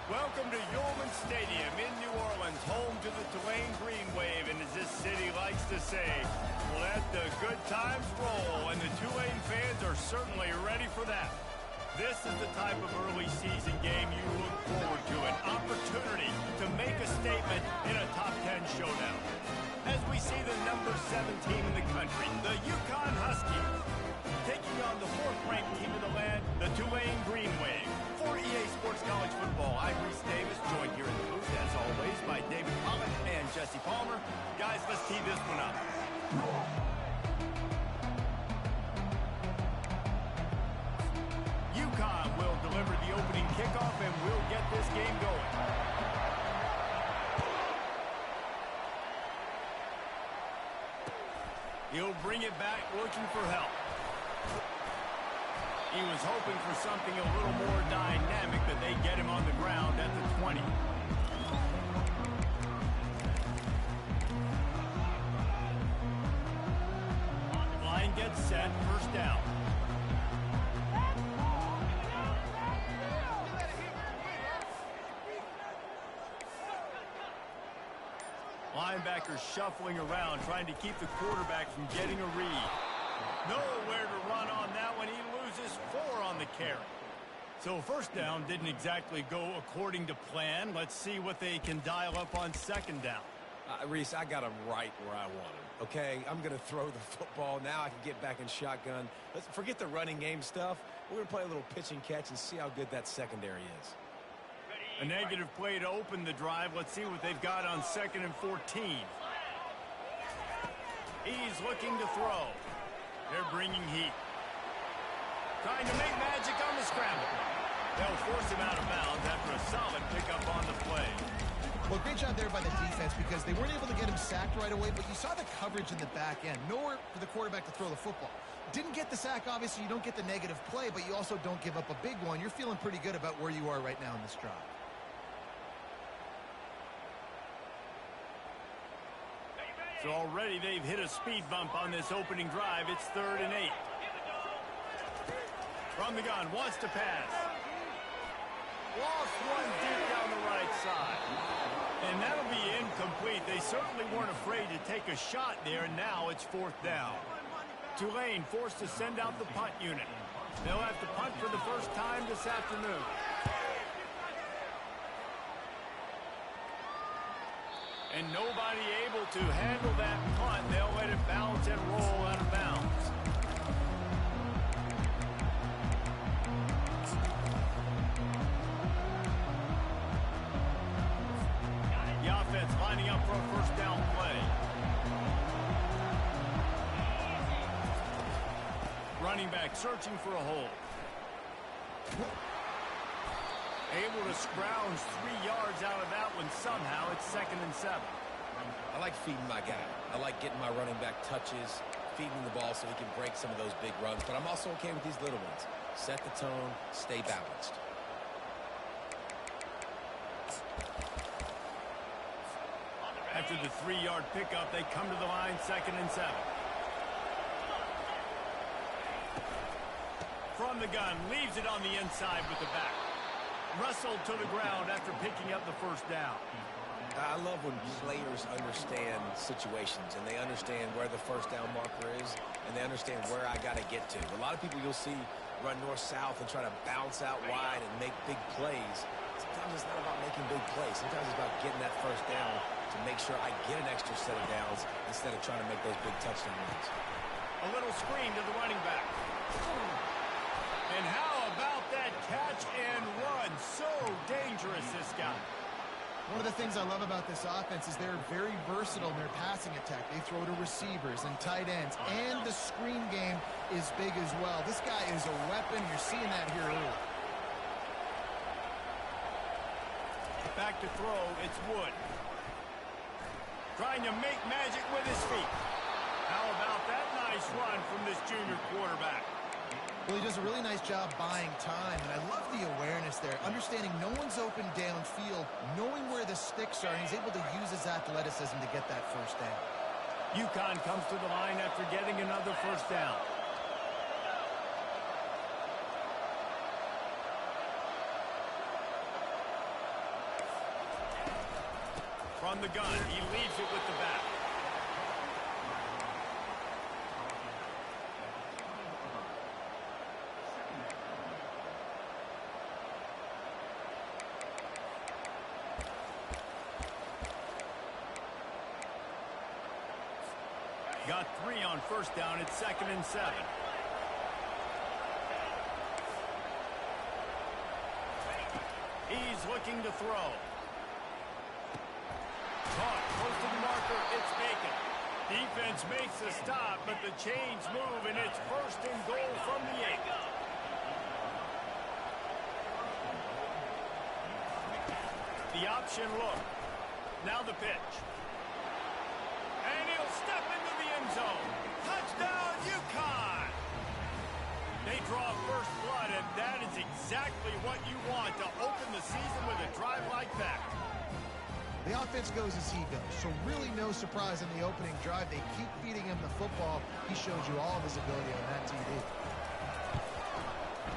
Welcome to Yulman Stadium in New Orleans, home to the Tulane Green Wave, and as this city likes to say, let the good times roll, and the Tulane fans are certainly ready for that. This is the type of early season game you look forward to, an opportunity to make a statement in a top 10 showdown. As we see the number 7 team in the country, the Yukon Huskies, taking on the 4th-ranked team of the land, the Tulane Green Wave. For EA Sports College Football, I'm Reese Davis, joined here in the booth, as always, by David Pollock and Jesse Palmer. Guys, let's tee this one up. Yukon will deliver the opening kickoff, and we'll get this game going. He'll bring it back, looking for help. He was hoping for something a little more dynamic, but they get him on the ground at the 20. Line gets set, first down. Linebackers shuffling around, trying to keep the quarterback from getting a read. Nowhere to run on that one. He loses 4 on the carry. So first down didn't exactly go according to plan. Let's see what they can dial up on second down. Reese, I got him right where I want him. Okay, I'm going to throw the football. Now I can get back in shotgun. Let's forget the running game stuff. We're going to play a little pitch and catch and see how good that secondary is. A negative play to open the drive. Let's see what they've got on 2nd and 14. He's looking to throw. They're bringing heat. Trying to make magic on the scramble. They'll force him out of bounds after a solid pickup on the play. Well, great job there by the defense because they weren't able to get him sacked right away, but you saw the coverage in the back end. Nowhere for the quarterback to throw the football. Didn't get the sack, obviously. You don't get the negative play, but you also don't give up a big one. You're feeling pretty good about where you are right now in this drive. So already they've hit a speed bump on this opening drive. It's 3rd and 8. From the gun, wants to pass. Lost one deep down the right side. And that'll be incomplete. They certainly weren't afraid to take a shot there, and now it's 4th down. Tulane forced to send out the punt unit. They'll have to punt for the first time this afternoon. And nobody able to handle that punt. They'll let it bounce and roll out of bounds. The offense lining up for a first down play. Running back searching for a hole. Able to scrounge 3 yards out of that one somehow. It's 2nd and 7. I like feeding my guy. I like getting my running back touches, feeding the ball so he can break some of those big runs. But I'm also okay with these little ones. Set the tone, stay balanced. After the 3-yard pickup, they come to the line, 2nd and 7. From the gun, leaves it on the inside with the back. Wrestled to the ground after picking up the first down. I love when players understand situations and they understand where the first down marker is and they understand where I got to get to. A lot of people you'll see run north-south and try to bounce out wide and make big plays. Sometimes it's not about making big plays. Sometimes it's about getting that first down to make sure I get an extra set of downs instead of trying to make those big touchdown runs. A little screen to the running back. And how about that catch and run? So dangerous, this guy. One of the things I love about this offense is they're very versatile in their passing attack. They throw to receivers and tight ends, and the screen game is big as well. This guy is a weapon. You're seeing that here early. Back to throw, it's Wood. Trying to make magic with his feet. How about that nice run from this junior quarterback? Well, he does a really nice job buying time, and I love the awareness there, understanding no one's open downfield, knowing where the sticks are, and he's able to use his athleticism to get that first down. Yukon comes to the line after getting another first down. From the gun, he leaves it with the back. Got 3 on first down. It's 2nd and 7. He's looking to throw. Caught close to the marker. It's vacant. Defense makes a stop, but the chains move, and it's 1st and goal from the 8. The option look. Now the pitch. And he'll step into the end zone. Touchdown, UConn! They draw first blood, and that is exactly what you want to open the season with a drive like that. The offense goes as he goes, so really no surprise in the opening drive. They keep feeding him the football. He shows you all of his ability on that TD.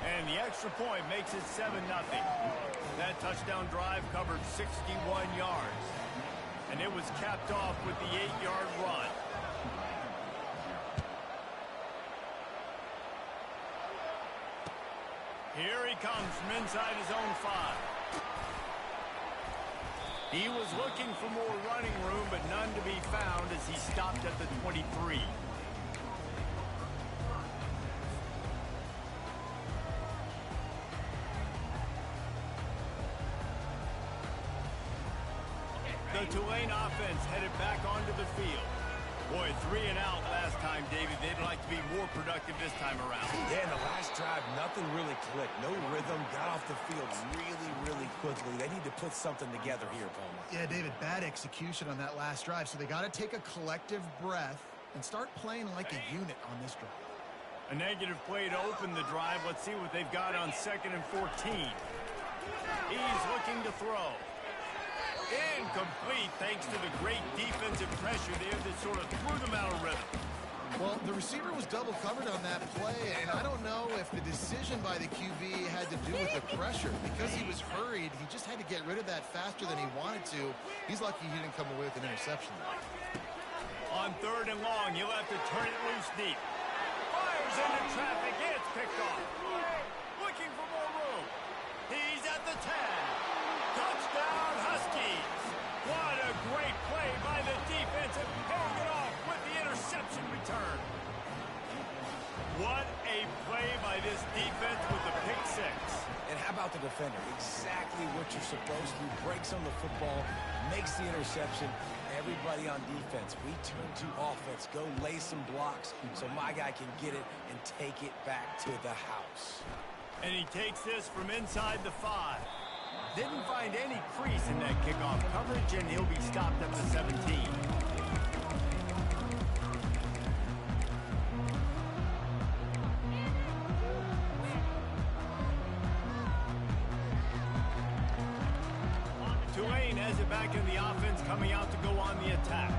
And the extra point makes it 7-0. That touchdown drive covered 61 yards. And it was capped off with the 8-yard run. Here he comes from inside his own 5. He was looking for more running room, but none to be found as he stopped at the 23. The Tulane offense headed back onto the field. Boy, 3 and out last time, David. They'd like to be more productive this time around. Yeah, in the last drive, nothing really clicked. No rhythm, got off the field really quickly. They need to put something together here, Palmer. Yeah, David, bad execution on that last drive, so they got to take a collective breath and start playing like a unit on this drive. A negative play to open the drive. Let's see what they've got on 2nd and 14. He's looking to throw. Incomplete thanks to the great defensive pressure there that sort of threw them out of rhythm. Well, the receiver was double covered on that play, and I don't know if the decision by the QB had to do with the pressure. Because he was hurried, he just had to get rid of that faster than he wanted to. He's lucky he didn't come away with an interception. On 3rd and long, he'll have to turn it loose deep. Fires into traffic, it's picked off. Looking for more room. He's at the 10. Touchdown, Huskies! What a great play by the defense and paying it off with the interception return. What a play by this defense with the pick 6. And how about the defender? Exactly what you're supposed to do. Breaks on the football, makes the interception. Everybody on defense, we turn to offense. Go lay some blocks so my guy can get it and take it back to the house. And he takes this from inside the 5. Didn't find any crease in that kickoff coverage, and he'll be stopped at the 17. Tulane has it back in the offense, coming out to go on the attack.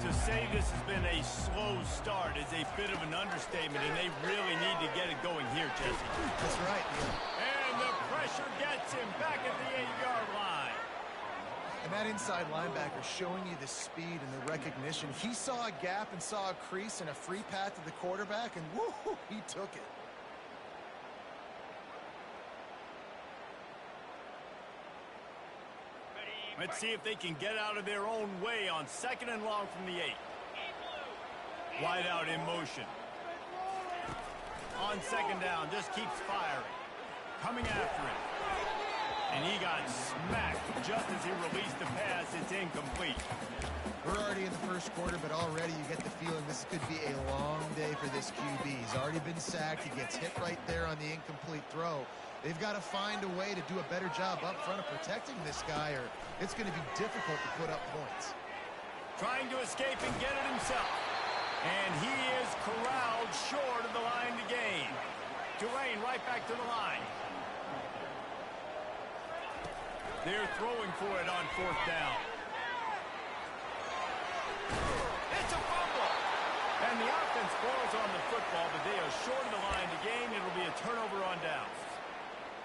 To say this has been a slow start is a bit of an understatement, and they really need to get it going here, Jesse. That's right, yeah. And the pressure gets him back at the 8-yard line. And that inside linebacker showing you the speed and the recognition. He saw a gap and saw a crease and a free path to the quarterback, and woo, he took it. Let's see if they can get out of their own way on 2nd and long from the 8. Wide out in motion. On 2nd down, just keeps firing. Coming after him. And he got smacked just as he released the pass. It's incomplete. We're already in the first quarter, but already you get the feeling this could be a long day for this QB. He's already been sacked. He gets hit right there on the incomplete throw. They've got to find a way to do a better job up front of protecting this guy, or it's going to be difficult to put up points. Trying to escape and get it himself. And he is corralled short of the line to gain. Tulane right back to the line. They're throwing for it on 4th down. It's a fumble. And the offense falls on the football, but they are short of the line to gain. It'll be a turnover on downs.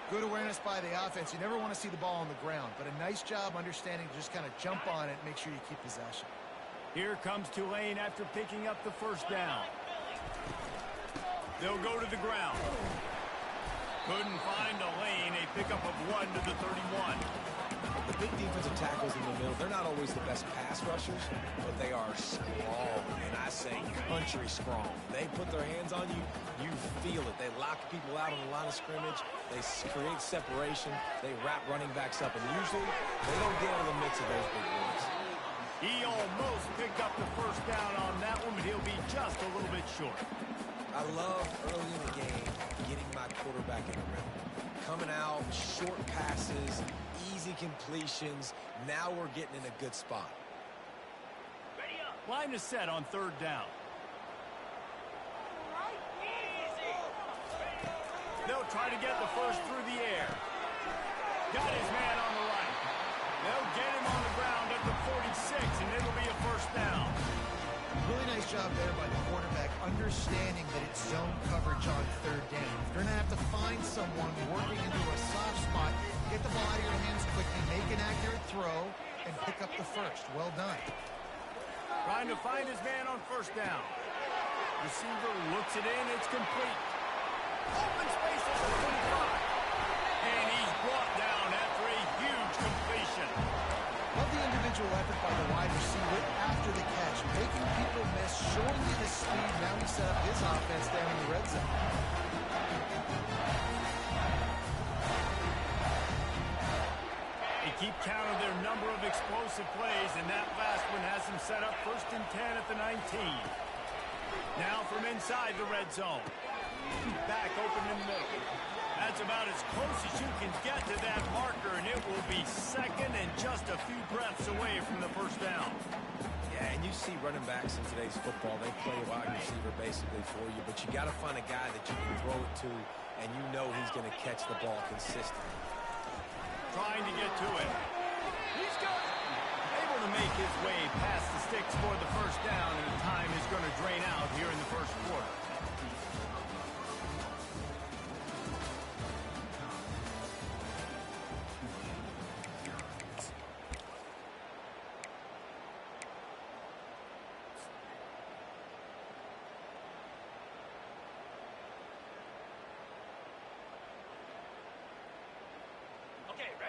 Good awareness by the offense. You never want to see the ball on the ground, but a nice job understanding to just kind of jump on it and make sure you keep possession. Here comes Tulane after picking up the first down. They'll go to the ground. Couldn't find a lane. A pickup of 1 to the 31. The big defensive tackles in the middle, they're not always the best pass rushers, but they are strong, and I say country strong. They put their hands on you, you feel it. They lock people out on the line of scrimmage. They create separation. They wrap running backs up, and usually they don't get in the mix of those big boys. He almost picked up the first down on that one, but he'll be just a little bit short. I love early in the game getting my quarterback in the rhythm. Coming out, short passes, easy completions. Now we're getting in a good spot. Line is set on third down. They'll try to get the first through the air. Got his man on the right. They'll get him on the ground at the 46, and it'll be a first down. Really nice job there by the quarterback, understanding that it's zone coverage on third down. You're going to have to find someone working into a soft spot, get the ball out of your hands quickly, make an accurate throw, and pick up the first. Well done. Trying to find his man on first down. Receiver looks it in. It's complete. Open space at the 25. And he's brought down after a huge completion. Love the individual effort by the wide receiver after the catch, making people miss, showing you the speed. Now he set up his offense down in the red zone. They keep count of their number of explosive plays, and that last one has them set up 1st and 10 at the 19. Now from inside the red zone. Back open in the middle. That's about as close as you can get to that marker, and it will be second and just a few breaths away from the first down. Yeah, and you see running backs in today's football, they play wide receiver basically for you, but you got to find a guy that you can throw it to, and you know he's going to catch the ball consistently. Trying to get to it. He's got it. Able to make his way past the sticks for the first down, and the time is going to drain out here in the first quarter.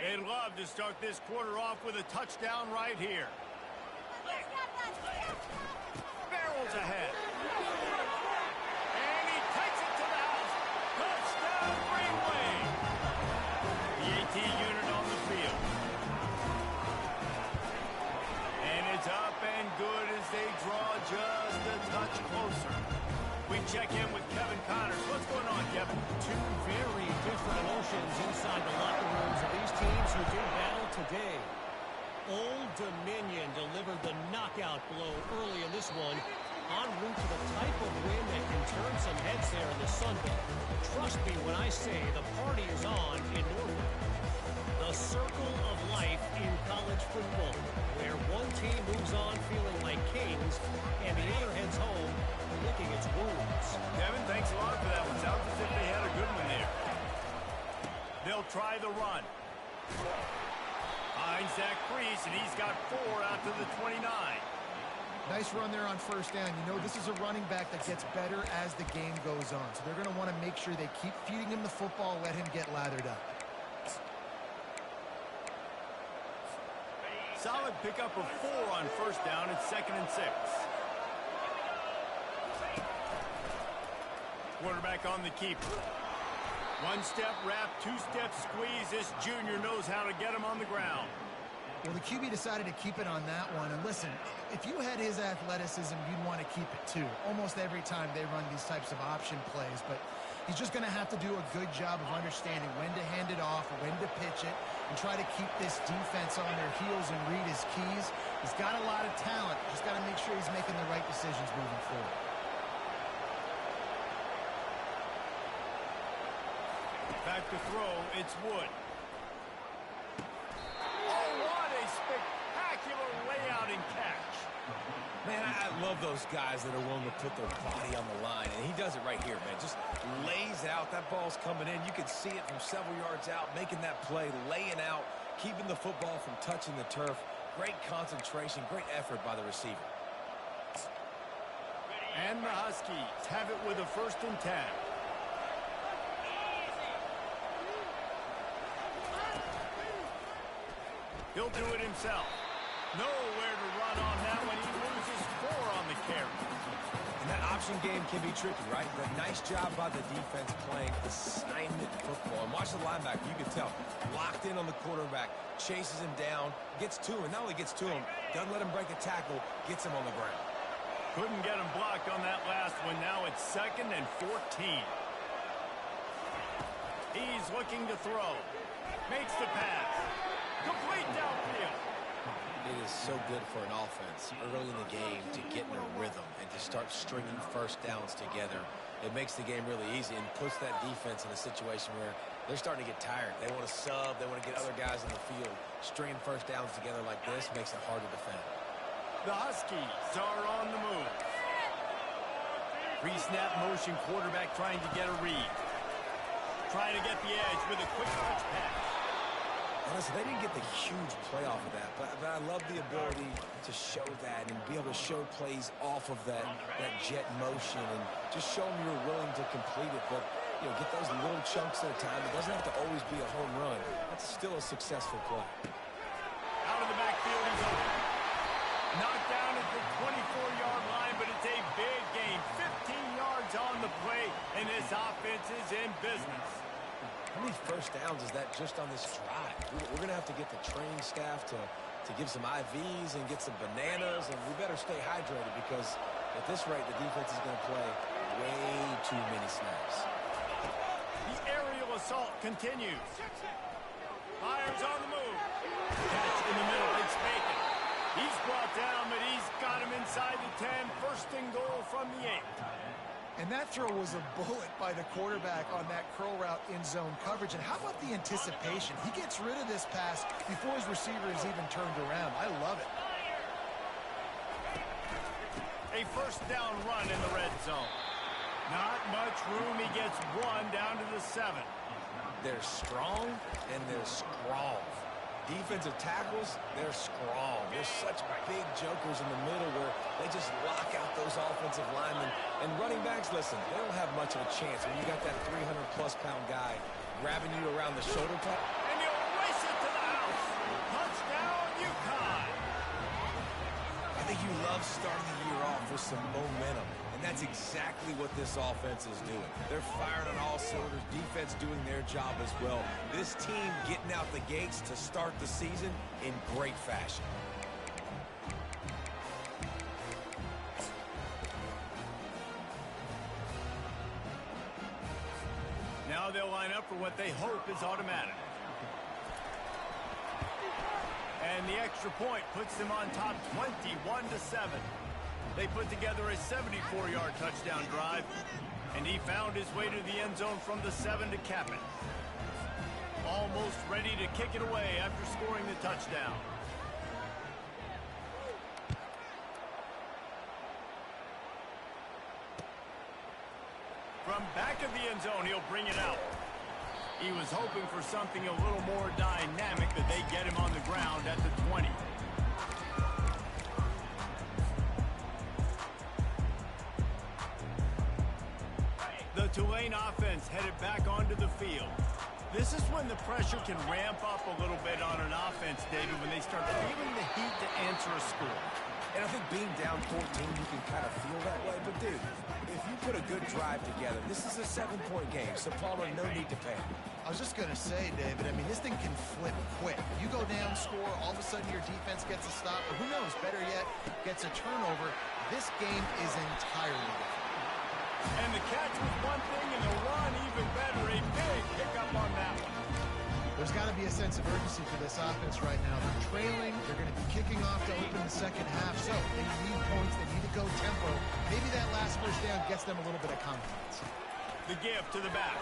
They'd love to start this quarter off with a touchdown right here. Barrels ahead. And he takes it to the house. Touchdown, Green Wave. The AT unit on the field. And it's up and good as they draw just a touch closer. We check in with Kevin Connors. What's going on, Kevin? Two very different emotions inside the locker rooms of these teams who did battle today. Old Dominion delivered the knockout blow early in this one, en route to the type of win that can turn some heads there in the Sun Belt. Trust me when I say the party is on in Norfolk. The circle of life in college football, where one team moves on feeling like kings, and the other heads home licking its wounds. Kevin, thanks a lot for that one. Sounds as if they had a good one there. They'll try the run. Finds Zach Priest, and he's got 4 out to the 29. Nice run there on first down. You know, this is a running back that gets better as the game goes on. So they're going to want to make sure they keep feeding him the football, let him get lathered up. Solid pickup of 4 on first down. It's 2nd and 6. Quarterback on the keeper. 1-step wrap, 2-step squeeze. This junior knows how to get him on the ground. Well, the QB decided to keep it on that one. And listen, if you had his athleticism, you'd want to keep it too. Almost every time they run these types of option plays. But he's just going to have to do a good job of understanding when to hand it off, when to pitch it, and try to keep this defense on their heels and read his keys. He's got a lot of talent. Just got to make sure he's making the right decisions moving forward. Back to throw, it's Wood. Oh, what a spectacular layout and catch. Man, I love those guys that are willing to put their body on the line, and he does it right here, man. Just lays out. That ball's coming in. You can see it from several yards out, making that play, laying out, keeping the football from touching the turf. Great concentration, great effort by the receiver. And the Huskies have it with a 1st and 10. He'll do it himself. Nowhere to run on that one. He loses 4 on the carry. And that option game can be tricky, right? But nice job by the defense playing assignment football. And watch the linebacker. You can tell. Locked in on the quarterback. Chases him down. Gets to him. Not only gets to him, doesn't let him break a tackle. Gets him on the ground. Couldn't get him blocked on that last one. Now it's 2nd and 14. He's looking to throw. Makes the pass. Complete downfield. It is so good for an offense early in the game to get in a rhythm and to start stringing first downs together. It makes the game really easy and puts that defense in a situation where they're starting to get tired. They want to sub. They want to get other guys in the field. Stringing first downs together like this makes it hard to defend. The Huskies are on the move. Pre-snap motion quarterback trying to get a read. Trying to get the edge with a quick touch pass. Honestly, they didn't get the huge play off of that, but I love the ability to show that and be able to show plays off of that jet motion and just show them you're willing to complete it. But, you know, get those little chunks at a time. It doesn't have to always be a home run. That's still a successful play. Out of the backfield, he's open. Knocked down at the 24-yard line, but it's a big gain. 15 yards on the play, and this offense is in business. How many first downs is that just on this drive? We're going to have to get the training staff to give some IVs and get some bananas, and we better stay hydrated because at this rate, the defense is going to play way too many snaps. The aerial assault continues. Fires on the move. Catch in the middle. It's Bacon. He's brought down, but he's got him inside the 10. 1st and goal from the 8. And that throw was a bullet by the quarterback on that curl route in zone coverage. And how about the anticipation? He gets rid of this pass before his receiver is even turned around. I love it. A 1st down run in the red zone. Not much room. He gets 1 down to the 7. They're strong and they're strong. Defensive tackles, they're strong. They're such big jokers in the middle where they just lock out those offensive linemen. And running backs, listen, they don't have much of a chance when you got that 300-plus-pound guy grabbing you around the shoulder pad. And he'll race it to the house. Touchdown, UConn. I think you love starting the year off with some momentum. And that's exactly what this offense is doing. They're firing on all cylinders, defense doing their job as well. This team getting out the gates to start the season in great fashion. Now they'll line up for what they hope is automatic. And the extra point puts them on top 21-7. They put together a 74-yard touchdown drive, and he found his way to the end zone from the 7 to cap it. Almost ready to kick it away after scoring the touchdown. From back of the end zone, he'll bring it out. He was hoping for something a little more dynamic, that they get him on the ground at the 20. The Tulane offense headed back onto the field. This is when the pressure can ramp up a little bit on an offense, David, when they start feeling the heat to answer a score. And I think being down 14, you can kind of feel that way. But, dude, if you put a good drive together, this is a 7-point game, so Palmer, no need to panic. I was just going to say, David, I mean, this thing can flip quick. You go down, score, all of a sudden your defense gets a stop, or who knows, better yet, gets a turnover. This game is entirely different. And the catch was one thing, and the run even better. A big pickup on that one. There's got to be a sense of urgency for this offense right now. They're trailing. They're going to be kicking off to open the second half. So they need points. They need to go tempo. Maybe that last first down gets them a little bit of confidence. The give to the back.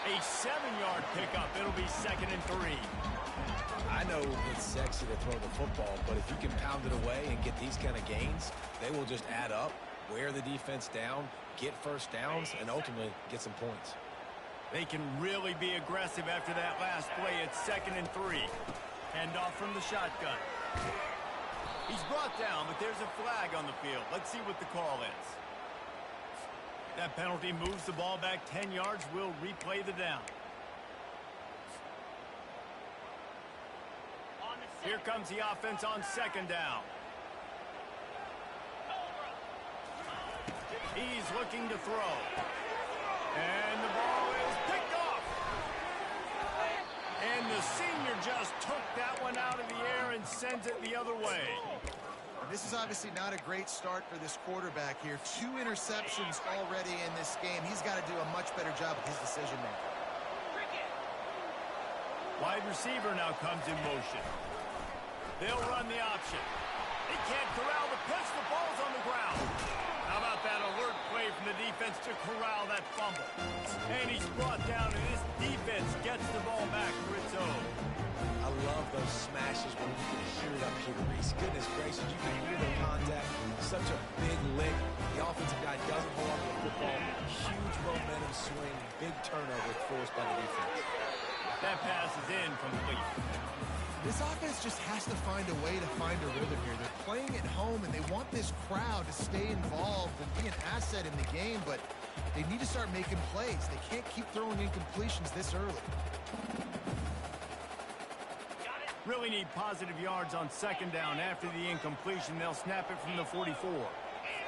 A 7-yard pickup. It'll be 2nd and 3. I know it's sexy to throw the football, but if you can pound it away and get these kind of gains, they will just add up, wear the defense down, get first downs, and ultimately get some points. They can really be aggressive after that last play. It's 2nd and 3. Hand off from the shotgun. He's brought down, but there's a flag on the field. Let's see what the call is. That penalty moves the ball back 10 yards. We'll replay the down. Here comes the offense on 2nd down. He's looking to throw. And the ball is picked off. And the senior just took that one out of the air and sends it the other way. This is obviously not a great start for this quarterback here. 2 interceptions already in this game. He's got to do a much better job with his decision-making. Wide receiver now comes in motion. They'll run the option. They can't corral the pitch. The ball's on the ground. How about that alert play from the defense to corral that fumble? And he's brought down, and this defense gets the ball back for its own. I love those smashes when you can hear it up here, Reese. Goodness gracious, you can hear the contact. Such a big lick. The offensive guy doesn't hold on to the football. Huge momentum swing. Big turnover forced by the defense. That pass is incomplete. This offense just has to find a way to find a rhythm here. They're playing at home, and they want this crowd to stay involved and be an asset in the game, but they need to start making plays. They can't keep throwing incompletions this early. Really need positive yards on 2nd down. After the incompletion, they'll snap it from the 44.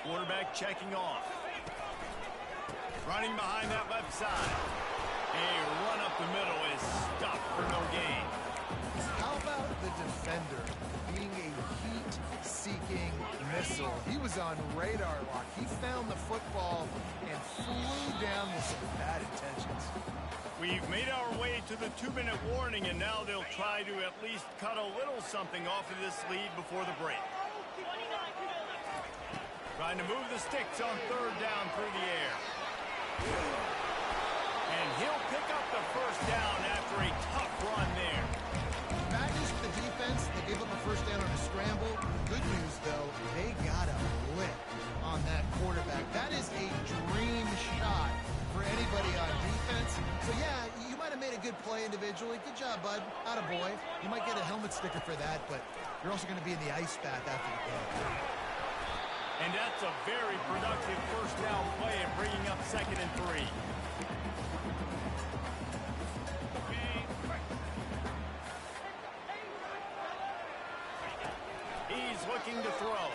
Quarterback checking off. Running behind that left side. A run up the middle is stopped for no gain. How about the defender being a heat-seeking missile? He was on radar lock. He found the football and flew down with some bad intentions. We've made our way to the 2-minute warning, and now they'll try to at least cut a little something off of this lead before the break. Trying to move the sticks on 3rd down through the air. And he'll pick up the first down after a tough run there. Bad news for the defense. They gave up a first down on a scramble. Good news, though, they got a blitz on that quarterback. That is a dream shot for anybody on defense. So, yeah, you might have made a good play individually. Good job, bud. Atta boy. You might get a helmet sticker for that, but you're also going to be in the ice bath after the game. And that's a very productive first down play and bringing up 2nd and 3. He's looking to throw.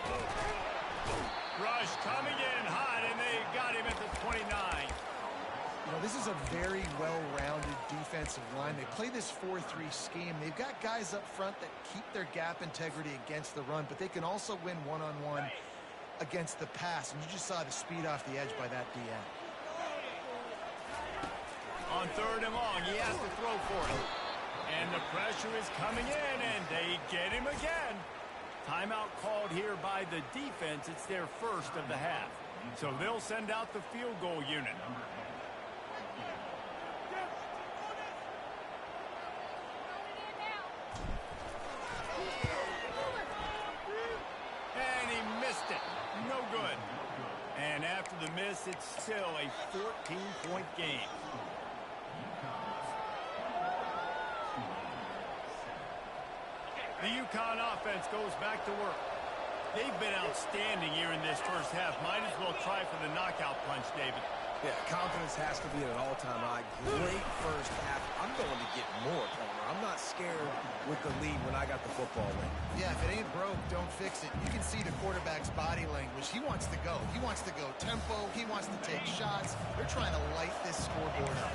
Rush coming in hot, and they got him at the 29. You know, this is a very well-rounded defensive line. They play this 4-3 scheme. They've got guys up front that keep their gap integrity against the run, but they can also win one-on-one against the pass. And you just saw the speed off the edge by that DN. On 3rd and long, he has to throw for it. And the pressure is coming in, and they get him again. Timeout called here by the defense. It's their first of the half. So they'll send out the field goal unit. And he missed it. No good. And after the miss, it's still a 14-point game. The UConn offense goes back to work. They've been outstanding here in this first half. Might as well try for the knockout punch, David. Yeah, confidence has to be at an all-time high. Great first half. I'm going to get more, Palmer. I'm not scared with the lead when I got the football in. Yeah, if it ain't broke, don't fix it. You can see the quarterback's body language. He wants to go. He wants to go tempo. He wants to take shots. They're trying to light this scoreboard up.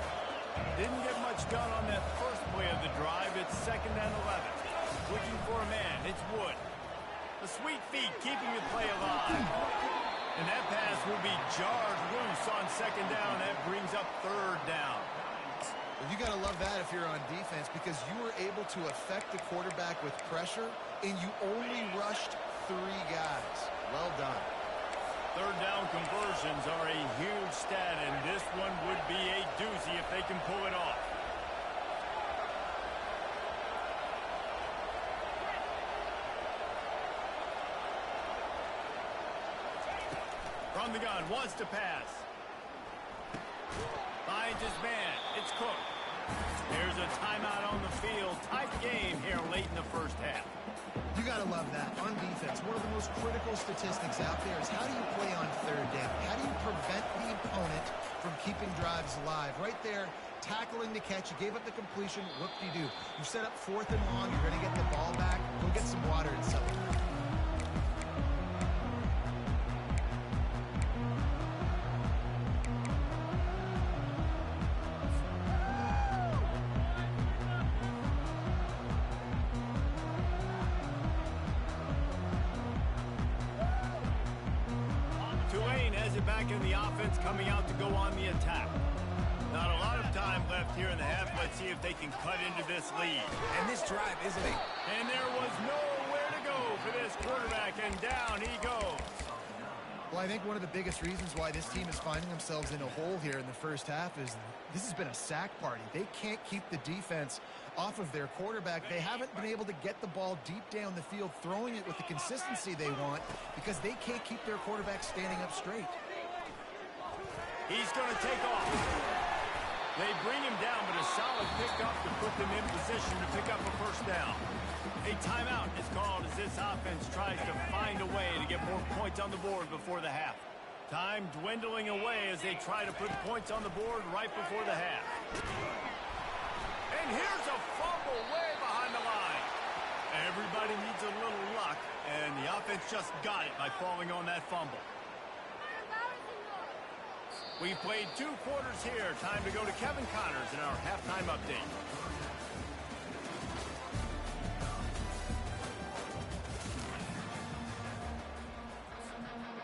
Didn't get much done on that first play of the drive. It's 2nd and 11. Looking for a man. It's Wood. The sweet feet keeping the play alive. And that pass will be jarred loose on 2nd down. That brings up 3rd down. Well, you got to love that if you're on defense, because you were able to affect the quarterback with pressure, and you only rushed 3 guys. Well done. Third down conversions are a huge stat, and this one would be a doozy if they can pull it off. From the gun, wants to pass. Finds his man. It's Cook. There's a timeout on the field. Tight game here late in the first half. You got to love that. On defense, one of the most critical statistics out there is how do you play on third down? How do you prevent the opponent from keeping drives alive? Right there, tackling the catch. You gave up the completion. What do you do? You set up 4th and long. You're going to get the ball back. Go get some water and celebrate. Tulane has it back in the offense, coming out to go on the attack. Not a lot of time left here in the half. Let's see if they can cut into this lead. And this drive, isn't it? And there was nowhere to go for this quarterback, and down he goes. Well, I think one of the biggest reasons why this team is finding themselves in a hole here in the first half is this has been a sack party. They can't keep the defense off of their quarterback. They haven't been able to get the ball deep down the field, throwing it with the consistency they want because they can't keep their quarterback standing up straight. He's going to take off. They bring him down, but a solid pickup to put them in position to pick up a first down. A timeout is called as this offense tries to find a way to get more points on the board before the half. Time dwindling away as they try to put points on the board right before the half. And here's a fumble way behind the line. Everybody needs a little luck, and the offense just got it by falling on that fumble. We've played 2 quarters here. Time to go to Kevin Connors in our halftime update.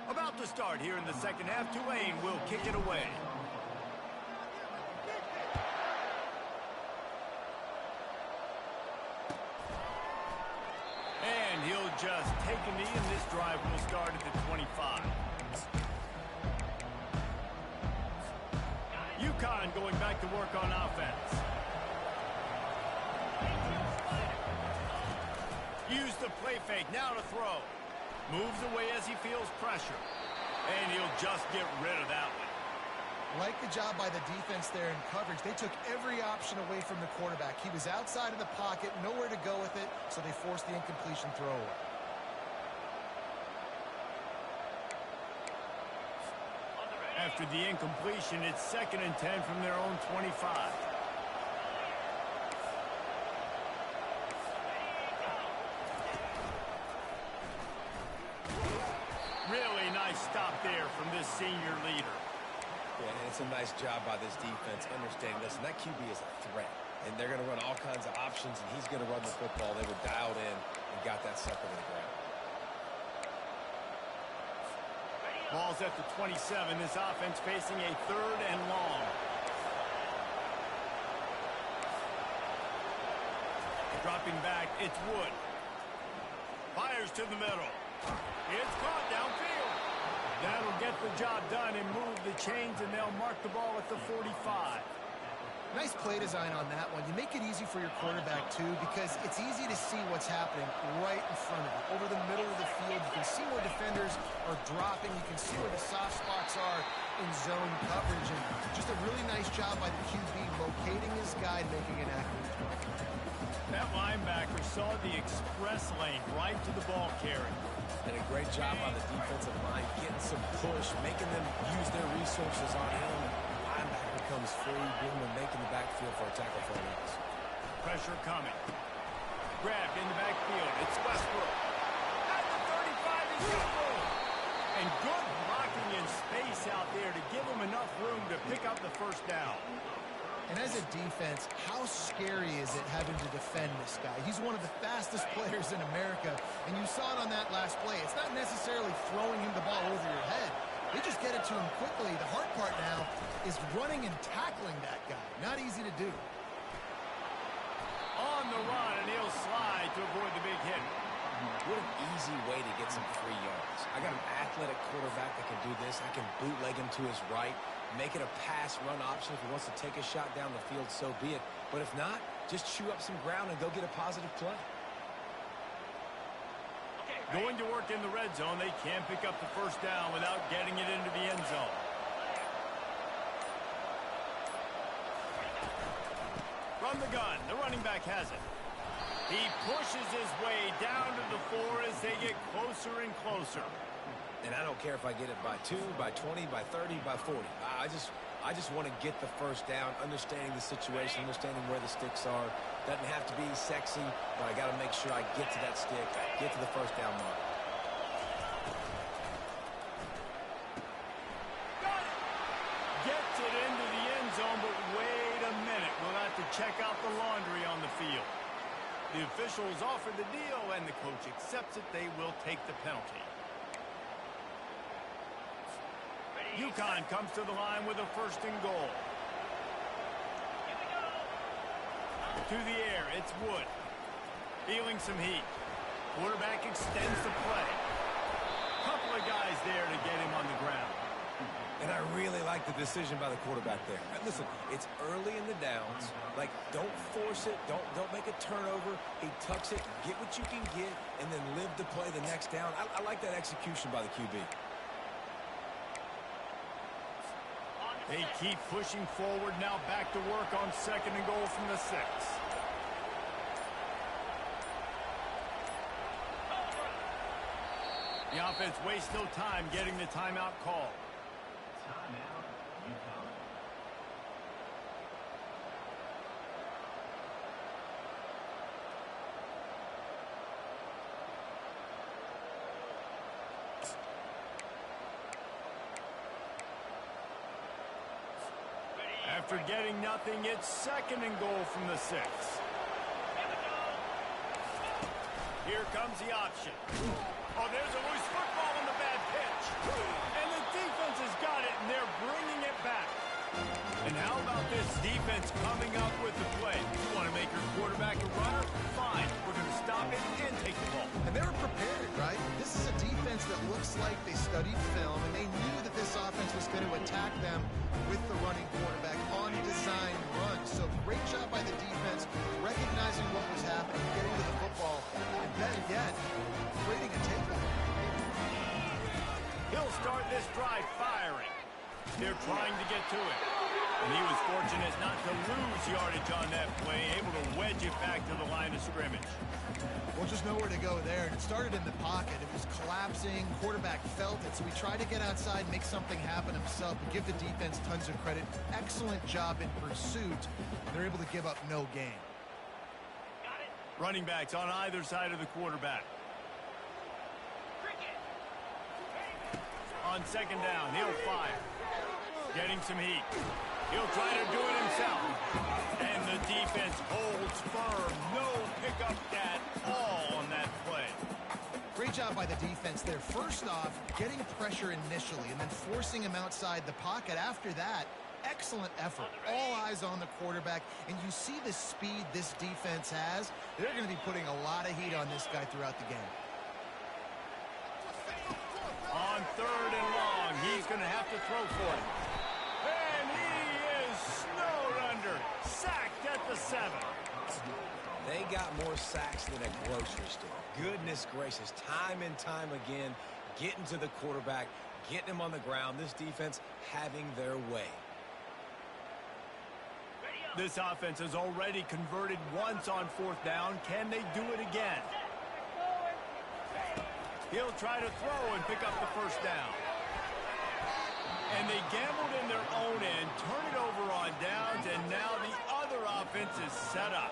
About to start here in the second half. Tulane will kick it away. And he'll just take a knee, and this drive will start at the 25. UConn going back to work on offense. Use the play fake, now to throw. Moves away as he feels pressure. And he'll just get rid of that one. Like the job by the defense there in coverage. They took every option away from the quarterback. He was outside of the pocket, nowhere to go with it, so they forced the incompletion throw away. After the incompletion, it's 2nd and 10 from their own 25. Really nice stop there from this senior leader. Yeah, and it's a nice job by this defense understanding, listen, that QB is a threat. And they're going to run all kinds of options, and he's going to run the football. They were dialed in and got that sucker to the ground. Ball's at the 27. This offense facing a 3rd and long. Dropping back, it's Wood. Fires to the middle. It's caught downfield. That'll get the job done and move the chains, and they'll mark the ball at the 45. Nice play design on that one. You make it easy for your quarterback, too, because it's easy to see what's happening right in front of you. Over the middle of the field, you can see where defenders are dropping. You can see where the soft spots are in zone coverage. And just a really nice job by the QB locating his guy and making an accurate throw. That linebacker saw the express lane right to the ball carrier. And a great job on the defensive line, getting some push, making them use their resources on him. Linebacker comes free, boom, and making the backfield for a tackle for a loss. Pressure coming. Grabbed in the backfield. It's Westbrook. At the 35, he's got room. And good blocking in space out there to give him enough room to pick up the first down. And as a defense, how scary is it having to defend this guy? He's one of the fastest players in America, and you saw it on that last play. It's not necessarily throwing him the ball over your head. They just get it to him quickly. The hard part now is running and tackling that guy. Not easy to do. On the run, and he'll slide to avoid the big hit. What an easy way to get some free yards. I got an athletic quarterback that can do this. I can bootleg him to his right, make it a pass-run option. If he wants to take a shot down the field, so be it. But if not, just chew up some ground and go get a positive play. Going to work in the red zone, they can't pick up the first down without getting it into the end zone. From the gun, the running back has it. He pushes his way down to the 4 as they get closer and closer. And I don't care if I get it by 2, by 20, by 30, by 40. I just want to get the first down, understanding the situation, understanding where the sticks are. Doesn't have to be sexy, but I got to make sure I get to that stick, get to the first down mark. Gets it into the end zone, but wait a minute. We'll have to check out the laundry on the field. The officials offer the deal, and the coach accepts it. They will take the penalty. UConn comes to the line with a 1st and goal. To the air, it's Wood. Feeling some heat. Quarterback extends the play. Couple of guys there to get him on the ground. And I really like the decision by the quarterback there. Listen, it's early in the downs. Like, don't force it. Don't make a turnover. He tucks it, get what you can get, and then live to play the next down. I like that execution by the QB. They keep pushing forward, now back to work on 2nd and goal from the 6. The offense wastes no time getting the timeout call. Timeout, UConn. After getting nothing, it's 2nd and goal from the 6. Here comes the option. Oh, there's a loose football on the bad pitch. And the defense has got it, and they're bringing it back. And how about this defense coming up with the play? You want to make your quarterback a runner? Fine. We're going to stop it and take the ball. And they were prepared, right? This is a defense that looks like they studied film, and they knew that this offense was going to attack them with the running quarterback on design runs. So great job by the defense, recognizing what was happening, getting to the football, and better yet, creating a takeaway. He'll start this drive firing. They're trying to get to it. And he was fortunate not to lose yardage on that play, able to wedge it back to the line of scrimmage. Well, just nowhere to go there. It started in the pocket. It was collapsing. Quarterback felt it, so he tried to get outside, make something happen himself, but give the defense tons of credit. Excellent job in pursuit. They're able to give up no gain. Running backs on either side of the quarterback. On 2nd down, he'll fire. Getting some heat. He'll try to do it himself. And the defense holds firm. No pickup at all on that play. Great job by the defense there. First off, getting pressure initially and then forcing him outside the pocket. After that, excellent effort. All eyes on the quarterback. And you see the speed this defense has. They're going to be putting a lot of heat on this guy throughout the game. On 3rd and long, he's going to have to throw for it. And he is snowed under. Sacked at the 7. They got more sacks than a grocery store. Goodness gracious, time and time again, getting to the quarterback, getting him on the ground. This defense having their way. This offense has already converted once on 4th down. Can they do it again? He'll try to throw and pick up the first down. And they gambled in their own end, turn it over on downs, and now the other offense is set up.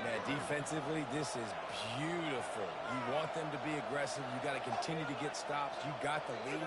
Man, defensively, this is beautiful. You want them to be aggressive. You got to continue to get stops. You got the lead.